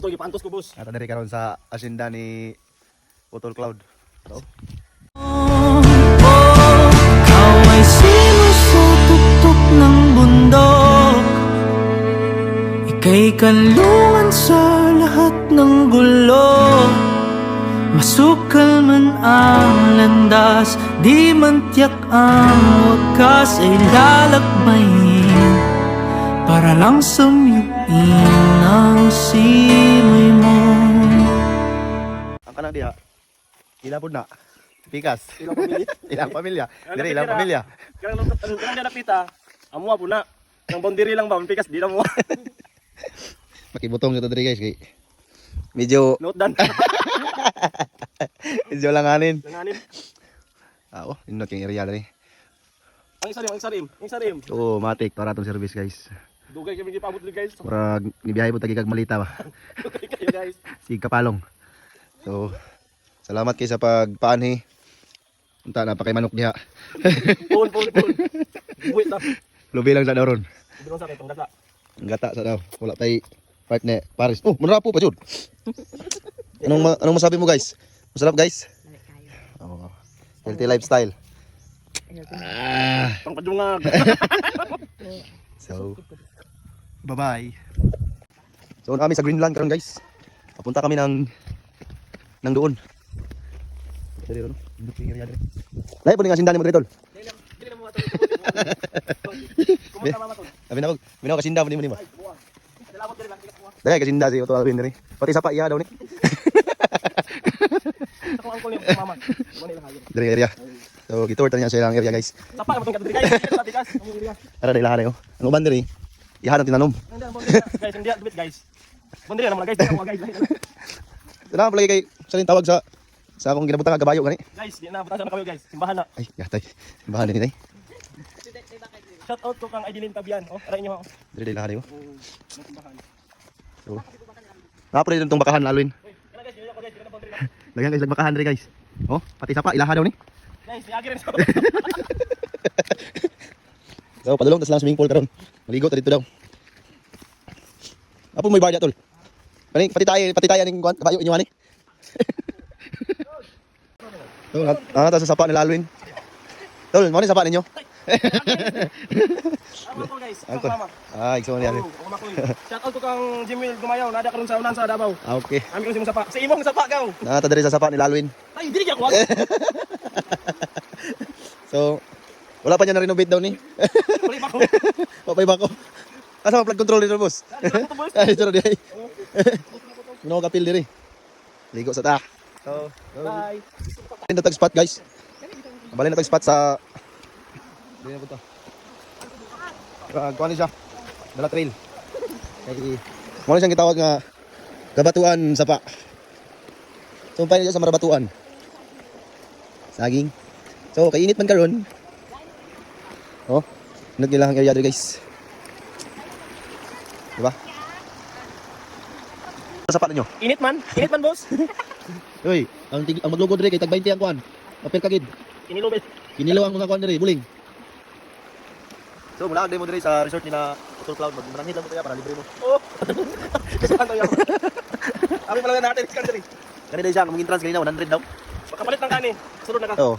to gipantos ko boss. Ata diri karon sa asinda ni Putol Cloud. So, Ikaw ay sinusutuktok ng bundok. Ika'y kalungan sa lahat ng gulo. Masukal man ang landas, di man tiyak ang wakas ay lalakbayin para lang samyuin ang simoy mo. ang kanang diha. Ila pud na. Pikas. Ilang pamilya. Ilang pamilya. Diri ilang pamilya. Kanang dia napita. Amo po na. Ang boundary lang ba, pikas di na mo. Makibutong ito diri guys kay medyo Note down. medyo langanin. Langanin. Oo, inot yung area diri. Ang sarim. Oo, matik para tong service guys. Dugay kami gipabot diri guys. Para nibiyahe po tagi kag malita ba. Dugay kayo guys. Sig kapalong. So, salamat kay sa pagpaanhi. Unta na pa kay manok diha. Pon. Wait na. Lubi lang sa daron. Dito sa kitong gata. Ang gata sa daw. Wala tay partner Paris. Oh, manrapo pa jud. Anong masabi mo guys? Masarap guys? Oh. Healthy lifestyle. Pang padungag. So, bye-bye. So, kami sa Greenland karon guys. Papunta kami ng doon. Dali ron. Lahi po ning asinda ni mo diri tol. Dili na mo ato. Kumusta mama tol? Binaw kasinda mo ni mo. Dalabot diri lang tikas mo. Dali kasinda si Otto Alvin diri. Pati sa pa iya daw ni. Ako ang kulit mama. Mo nila hayo. Diri area. So, gitour ta niya sa ilang area guys. Sapa mo tong diri guys. Tikas. Ang area. Ara dai lahan yo. Ang uban diri. Iha nang tinanom. Guys, hindi dubit guys. Boundary naman guys. Ako guys. Salamat pala kay salin tawag sa akong ginabutang gabayo gani. Guys, di na butasan na kayo guys. Simbahan na. Ay, yatay. Bahan din ay. Shout out ko kang Adeline Tabian. Oh, aray niyo ako. Diri dai lahan yo. Simbahan. So, napre din tong bakahan lalwin. Kaya guys, yun ako guys. Dito na boundary na. Lagyan guys bakahan diri guys. Oh, pati sa pa ilaha daw ni. Guys, niagi rin sa. So, padulong tas lang swimming pool karon. Maligo ta dito daw. Apo may barya tol. Kani pati tayo ning kuan kabayo inyo ani. So, ta sa sapa ni Lalwin. Tol, mo ni sapa ninyo. Ako ko guys. Ako. Mama. Ah, igso ni ani. Ako makoy. Shout out ko kang Jimwil Gumayaw. Nada karon sa unan sa Davao. Ah, okay. Ami ko sa sapa. Sa imong sapa gaw. Ta diri sa sapa ni Lalwin. Ay, dili ako. So, wala pa niya na-renovate daw ni. Puli pa ko. Papay ba ko? Asa pa plug control dito boss? Ay, suro di ay. Mino kapil diri. Ligo sa ta. So, Bye. balin na tag spot guys. Balin na tag spot sa dili na punta. Kuan ni siya. Dala trail. Kay mo na siyang gitawag nga kabatuan sa pa. Sumpay niya sa marabatuan. Saging. So, kainit man karon. Oh, nagilahang area diri guys. Diba? Sa pa ninyo. Init man boss. Uy, ang maglogo diri kay tag 20 ang kuan. Papel kagid. Inilobet. Kinilaw ang mga kuan diri, buling. So, mula mo diri sa resort nila Putol Cloud, magmanangit lang mo kaya para libre mo. Oh. Kasi ano yaw. Ami pala natin kan diri. Kani dai siya, ang entrance kanina 100 daw. Makapalit ng kani. Sunod na ka. Oh,